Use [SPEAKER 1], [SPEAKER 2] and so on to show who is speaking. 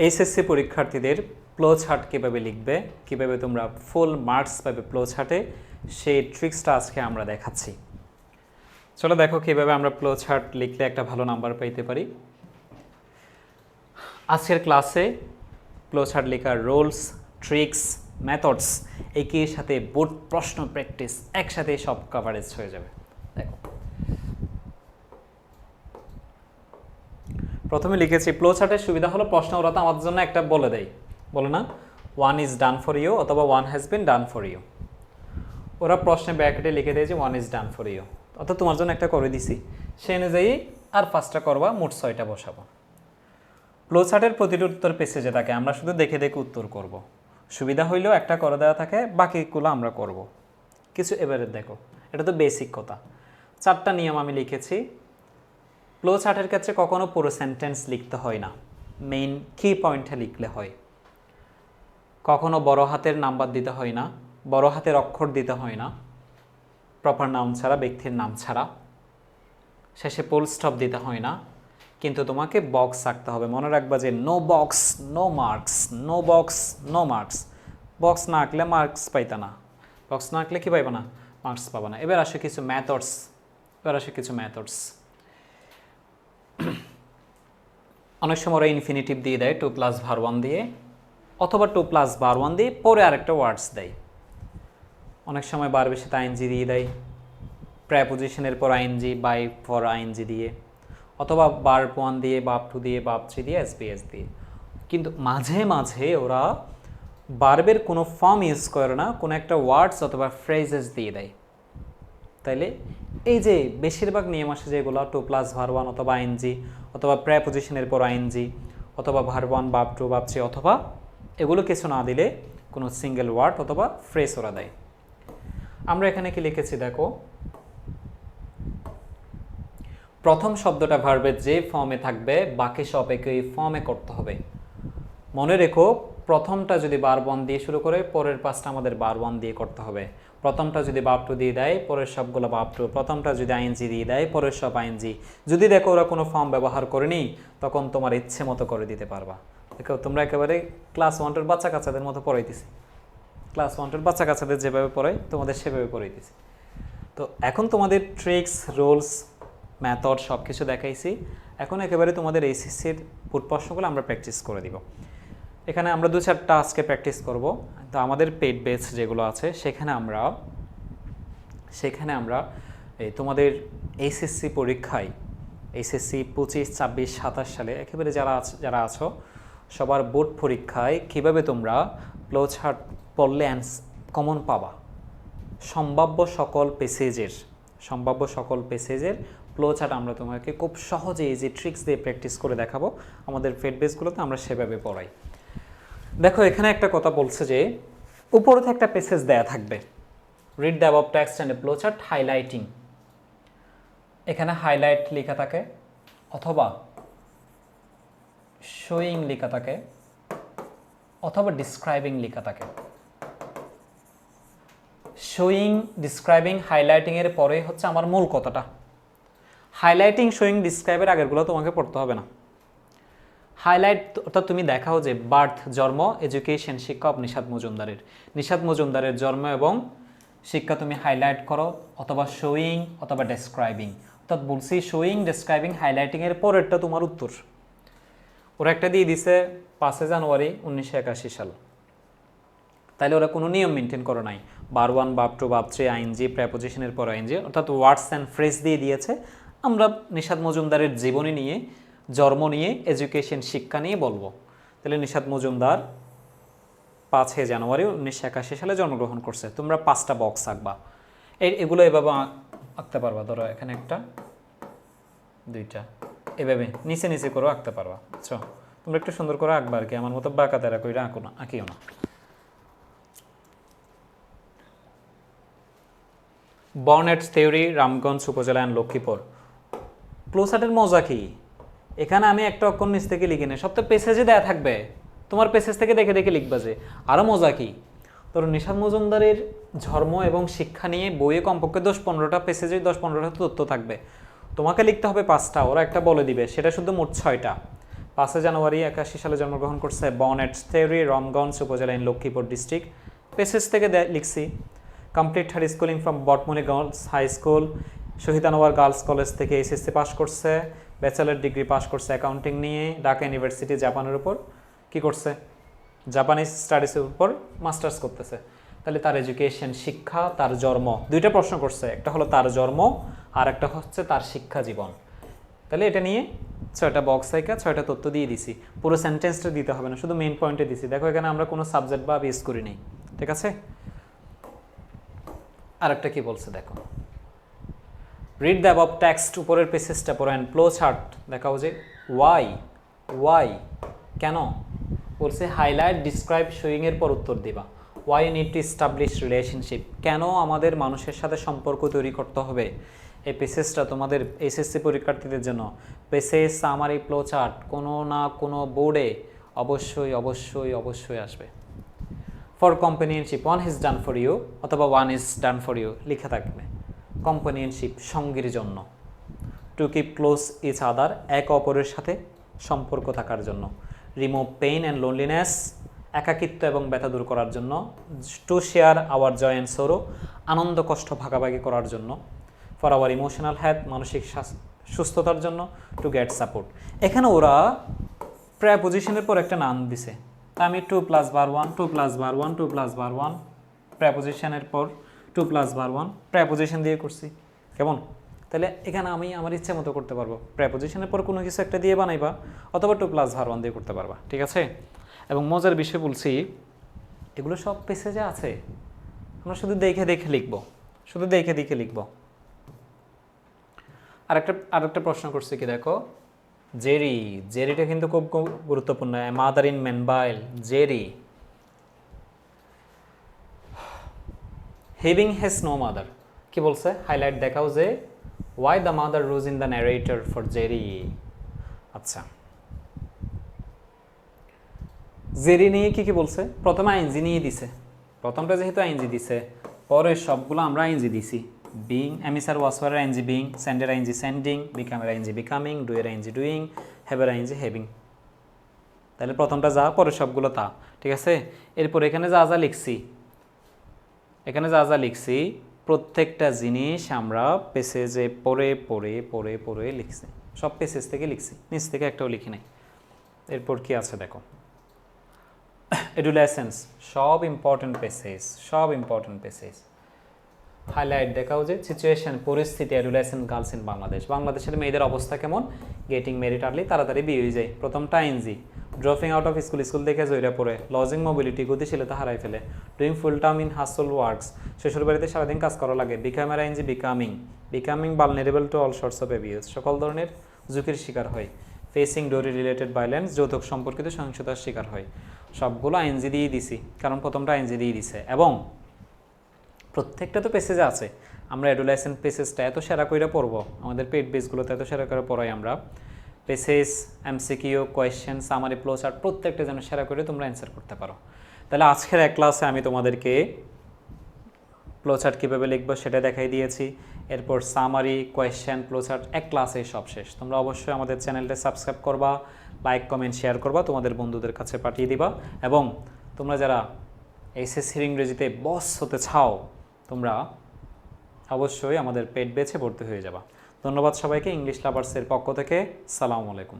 [SPEAKER 1] HSC পরীক্ষার্থীদের flow chart কীভাবে লিখবে, কীভাবে তোমরা ফুল মার্কস পাবে ফ্লো চার্টে, সেই ট্রিক্সটা আজকে আমরা দেখাচ্ছি। চলো দেখো কীভাবে আমরা ফ্লো চার্ট লিখলে একটা ভালো নাম্বার পাইতে পারি। আজকের ক্লাসে ফ্লো চার্ট লেখার রুলস, ট্রিক্স, মেথডস একই সাথে বোর্ড প্রশ্ন প্র্যাকটিস একসাথে সব কভারেজ হয়ে যাবে। দেখো প্রথমে লিখেছি ফ্লো চার্টের সুবিধা হলো প্রশ্ন ওরা তো আমাদের জন্য একটা বলে দেয়, বলে না one is done for you অথবা one has been done for you. ওরা প্রশ্নে ব্র্যাকেটে লিখে দেয় যে one is done for you, অর্থাৎ তোমার জন্য একটা করে দিছি, সেই অনুযায়ী আর 5টা করবা, মোট 6টা বসাবো। ফ্লো চার্টের প্রতিটি উত্তর পেজে থাকে, আমরা শুধু দেখে দেখে উত্তর করব। সুবিধা হইলেও একটা করে দেওয়া থাকে, বাকিগুলো আমরা করব কিছু। এবারে দেখো এটা তো বেসিক কথা, 4টা নিয়ম আমি লিখেছি। ফ্লো চার্টের ক্ষেত্রে কখনো পুরো সেন্টেন্স লিখতে হয় না, মেইন কি পয়েন্টে লিখলে হয়। কখনো বড় হাতের নাম্বার দিতে হয় না, বড় হাতের অক্ষর দিতে হয় না, প্রপার নাউন ছাড়া, ব্যক্তির নাম ছাড়া। শেষে ফুল স্টপ দিতে হয় না, কিন্তু তোমাকে বক্স আঁকতে হবে। মনে রাখবা যে no box no marks, no box no marks. Box না আঁকলে মার্কস পাইতা না, বক্স না আঁকলে কি পাইবা না, মার্কস পাবা না। এবার আসে কিছু ম্যাথডস। অনেক সময় ওরা ইনফিনিটিভ দিয়ে দেয় 2 + var1 দিয়ে, অথবা 2 + var1 দিয়ে পরে আরেকটা ওয়ার্ডস দেয়। অনেক সময় বার বেশিতে আইএনজি দিয়ে দেয়, প্রেপোজিশনের পর আইএনজি, বাই ফর আইএনজি দিয়ে, অথবা ভার্ব 1 দিয়ে, ভার্ব 2 দিয়ে, ভার্ব 3 দিয়ে, এসবিএস দিয়ে। কিন্তু মাঝে মাঝে ওরা ভার্বের কোনো ফর্ম ইউজ করে না, কোনো একটা ওয়ার্ডস অথবা ফ্রেজেস দিয়ে দেয়। তাইলে এই যে বেশিরভাগ নিয়ম আসে যেগুলো 2 + var1 অথবা আইএনজি, অথবা প্রেপোজিশনের পর আইএনজি, অথবা ভার্ব 1, ভার্ব 2, ভার্ব 3, অথবা এগুলো কিছু না দিলে কোনো সিঙ্গেল ওয়ার্ড অথবা ফ্রেজ ওরা দেয়। আমরা এখানে কি লিখেছি দেখো, প্রথম শব্দটা ভার্বের যে ফর্মে থাকবে বাকি সব একই ফর্মে করতে হবে। মনে রেখো, প্রথমটা যদি ভার্ব 1 দিয়ে শুরু করে পরের 5টা আমাদের ভার্ব 1 দিয়ে করতে হবে। প্রথমটা যদি ভার্ব 2 দিয়ে দেয় পরের সবগুলো ভার্ব 2, প্রথমটা যদি আইএনজি দিয়ে দেয় পরের সব আইএনজি। যদি দেখো ওরা কোনো ফর্ম ব্যবহার করেনি, তখন তোমার ইচ্ছে মতো করে দিতে পারবা। দেখো তোমরা একেবারে ক্লাস 1-এর বাচ্চা কাচ্চাদের মতো পড়াইতেছি, ক্লাস 1-এর বাচ্চা কাচ্চাদের যেভাবে পড়াই তোমাদের সেভাবে পড়াইতেছি। তো এখন তোমাদের ট্রিক্স, রুলস, মেথড সব কিছু দেখাইছি। এখন একেবারে তোমাদের এইচএসসির পুট প্রশ্নগুলো আমরা প্র্যাকটিস করে দিব। এখানে আমরা 2-4টা আজকে প্র্যাকটিস করব। তো আমাদের পেড বেস যেগুলো আছে সেখানে আমরা এই তোমাদের এইচএসসি পরীক্ষায়, এইচএসসি 25, 26, 27 সালে একেবারে যারা আছো সবার বোর্ড পরীক্ষায় কীভাবে তোমরা ফ্লো চার্ট পড়লে কমন পাবা, সম্ভাব্য সকল পেসেজের ফ্লো চার্ট আমরা তোমাকে খুব সহজে এই যে ট্রিক্স দিয়ে প্র্যাকটিস করে দেখাবো। আমাদের ফেড বেসগুলোতে আমরা সেভাবে পড়াই। দেখো এখানে একটা কথা বলছে যে উপরে একটা পেসেজ দেয়া থাকবে, read the above text and flow chart highlighting. এখানে হাইলাইট লেখা থাকে, অথবা শোয়িং লেখা থাকে, অথবা ডিসক্রাইবিং লেখা থাকে। শোয়িং, ডিসক্রাইবিং, হাইলাইটিংয়ের পরে হচ্ছে আমার মূল কথাটা। হাইলাইটিং, শোয়িং, ডিসক্রাইবের আগেরগুলো তোমাকে পড়তে হবে না। হাইলাইট অর্থাৎ তুমি দেখাও যে বার্থ, জন্ম, এডুকেশন, শিক্ষা অফ নিশাত মজুমদারের জন্ম এবং শিক্ষা তুমি হাইলাইট করো, অথবা শোয়িং অথবা ডেসক্রাইবিং। অর্থাৎ বলছি শোয়িং, ডেসক্রাইবিং, হাইলাইটিংয়ের পরেরটা তোমার উত্তর। ওরা একটা দিয়ে দিছে 5 জানুয়ারি 1981 সাল, তাইলে ওরা কোনো নিয়ম মেনটেন করে নাই। ভার্ব 1, ভার্ব 2, ভার্ব 3, আইএনজি, প্রেপোজিশনের পর আইএনজি, অর্থাৎ ওয়ার্ডস অ্যান্ড ফ্রেজ দিয়ে দিয়েছে। আমরা নিশাত মজুমদারের জীবনী নিয়ে, জন্ম নিয়ে, এডুকেশন, শিক্ষা নিয়ে বলবো। তাহলে নিশাত মজুমদার 5 জানুয়ারি 1981 সালে জন্মগ্রহণ করছে। তোমরা 5টা বক্স আঁকবা, এগুলো এভাবে আঁকতে পারবা। ধরো এখানে 1টা 2টা, এভাবে নিচে নিচে করে আঁকতে পারবা। আচ্ছা, তোমরা একটু সুন্দর করে আঁকবা আর কি, আমার মতো বাঁকা তেরা করে আঁকিও না। বর্নেটস থিওরি, রামগঞ্জ উপজেলা অ্যান্ড লক্ষ্মীপুর। ফ্লো চার্টের মজা কি, এখানে আমি একটা অক্ষর নিচ থেকে লিখি না, সব তো পেসেজে দেয়া থাকবে, তোমার পেসেজ থেকে দেখে দেখে লিখবা। যে আরও মজা কি, তোর নিশাত মজুমদারের ধর্ম এবং শিক্ষা নিয়ে বইয়ে কমপক্ষে 10-15টা পেসেজে 10-15টা তথ্য থাকবে। তোমাকে লিখতে হবে 5টা, ওরা একটা বলে দিবে, সেটা শুধু মোট 6টা। 5 জানুয়ারি 81 সালে জন্মগ্রহণ করছে, বর্ন এট থেরি, রামগঞ্জ উপজেলা ইন লক্ষ্মীপুর ডিস্ট্রিক্ট। পেসেস থেকে লিখছি কমপ্লিট হাই স্কুলিং ফ্রম বটমুনি girls high school, Shahid Anwar girls college থেকে এসএসসি পাস করছে, ব্যাচেলার ডিগ্রি পাস করছে অ্যাকাউন্টিং নিয়ে, ঢাকা ইউনিভার্সিটি জাপানের উপর কি করছে, জাপানিজ স্টাডিজের উপর মাস্টার্স করতেছে। তাহলে তার এডুকেশন, শিক্ষা, তার জন্ম, দুইটা প্রশ্ন করছে, একটা হলো তার জন্ম আর একটা হচ্ছে তার শিক্ষা জীবন। তাহলে এটা নিয়ে 6টা বক্স আইকা 6টা তথ্য দিয়ে দিছি, পুরো সেন্টেন্সটা দিতে হবে না, শুধু মেইন পয়েন্টে দিছি। দেখো এখানে আমরা কোনো সাবজেক্ট বা বেস করি নেই, ঠিক আছে। আরেকটা কি বলছে দেখো, রিড দ্য অ্যাবভ টেক্সট, উপরের পেসেজটা পড়েন, ফ্লো চার্ট দেখাও যে ওয়াই কেন বলছে, হাইলাইট ডিসক্রাইব শোয়িং এর পর উত্তর দিবা। Why need to establish relationship, কেন আমাদের মানুষের সাথে সম্পর্ক তৈরি করতে হবে। এই পেসেজটা তোমাদের এসএসসি পরীক্ষার্থীদের জন্য পেসেজ, সামারি, ফ্লো চার্ট কোনো না কোনো বোর্ডে অবশ্যই অবশ্যই অবশ্যই আসবে। For companionship, one is done for you অথবা one is done for you লিখে থাকবে। কম্পানিয়নশিপ সঙ্গীর জন্য। To keep close each other, এক অপরের সাথে সম্পর্ক থাকার জন্য। রিমুভ পেইন অ্যান্ড লোনলিনেস, একাকিত্ব এবং ব্যথা দূর করার জন্য। To share our joy and sorrow, আনন্দ কষ্ট ভাগাভাগি করার জন্য। ফর আওয়ার ইমোশনাল হেলথ, মানসিক সুস্থতার জন্য। To get support. এখানে ওরা প্রেপোজিশনের পর একটা নাম দিছে, তা আমি 2+1 2+1 2+1 প্রেপোজিশনের পর 2+1 প্রেপোজিশন দিয়ে করছি, কেমন? তাহলে এখানে আমি আমার ইচ্ছে মতো করতে পারবো, প্রেপোজিশনের পর কোনো কিছু একটা দিয়ে বানাইবা অথবা 2+1 দিয়ে করতে পারবা, ঠিক আছে। এবং মজার বিষয় বলছি, এগুলো সব পেসেজে আছে, আমরা শুধু দেখে দেখে লিখবো, শুধু দেখে দেখে লিখবো। আরেকটা প্রশ্ন করছে কি দেখো, জেরিটা কিন্তু খুব গুরুত্বপূর্ণ। মাদার ইন ম্যানবাইল, Jerry. Having has no mother, কি বলছে, হাইলাইট দেখাও যে why the mother rose in the narrator for Jerry. আচ্ছা, জেরি নিয়ে কি বলছে, প্রথমে আইনজি নিয়ে দিছে, প্রথমটা যেহেতু আইনজি দিছে, পরে সবগুলো আমরা আইনজি দিছি। বিং, এমিসার ওয়াসওয়ার আইনজি বিং, সেন্ডের আইনজি সেন্ডিং, বিকামের আইনজি বিকামিং, ডুয়ের আইনজি ডুইং, হ্যাভের আইনজি হ্যাভিং। তাহলে প্রথমটা যা, পরে সবগুলো তা, ঠিক আছে। এরপর এখানে যা যা লিখছি প্রত্যেকটা জিনিস আমরা পেসেজে পড়ে পড়ে পড়ে পড়ে লিখছি, সব পেসেজ থেকে লিখছি, নিচ থেকে একটাও লিখি নাই। এরপর কি আছে দেখো, এডুলেসেন্স, সব ইম্পর্টেন্ট পেসেজ। হাইলাইট দেখাও যে সিচুয়েশন, পরিস্থিতি, এডুলেসেন্ট গার্লস ইন বাংলাদেশ, বাংলাদেশের মেয়েদের অবস্থা কেমন, গেটিং ম্যারিড আর্লি, তাড়াতাড়ি বিয়ে হয়ে যায়। প্রথমটা আইনজি, ড্রপিং আউট অফ স্কুল দেখে জয়রা পড়ে, লজিং মোবিলিটি, গতিশীলতা হারাই ফেলে। Doing full time in household works, শ্বশুর বাড়িতে সারাদিন কাজ করা লাগে। বিকামের ING becoming vulnerable to all sorts of abuse, সকল ধরনের ঝুঁকির শিকার হয়। ফেসিং ডোরি রিলেটেড ভায়োলেন্স, যৌতুক সম্পর্কিত সহিংসতার শিকার হয়। সবগুলো আইনজি দিয়ে দিছি, কারণ প্রথমটা আইনজি দিয়ে দিছে। এবং প্রত্যেকটা তো পেসেজে আছে, আমরা অ্যাডোলেসেন্ট পেসেজটা এত সেরা করে পড়বো, আমাদের পেড বেসগুলোতে এত সেরা করে পড়াই আমরা। Passage, MCQ, question, summary, flow chart প্রত্যেকটা যেন সেরা করে তোমরা অ্যান্সার করতে পারো। তাহলে আজকের এক ক্লাসে আমি তোমাদেরকে ফ্লো চার্ট কীভাবে লিখবো সেটা দেখাই দিয়েছি। এরপর সামারি, কোয়েশ্চেন, ফ্লো চার্ট এক ক্লাসে সব শেষ। তোমরা অবশ্যই আমাদের চ্যানেলটা সাবস্ক্রাইব করবা, লাইক, কমেন্ট, শেয়ার করবা, তোমাদের বন্ধুদের কাছে পাঠিয়ে দিবা। এবং তোমরা যারা এসএসসি ইংরেজিতে বস হতে চাও, তোমরা অবশ্যই আমাদের পেড বেছে ভর্তি হয়ে যাবা। ধন্যবাদ সবাইকে। ইংলিশ লাভার্সের পক্ষ থেকে সালামু আলাইকুম।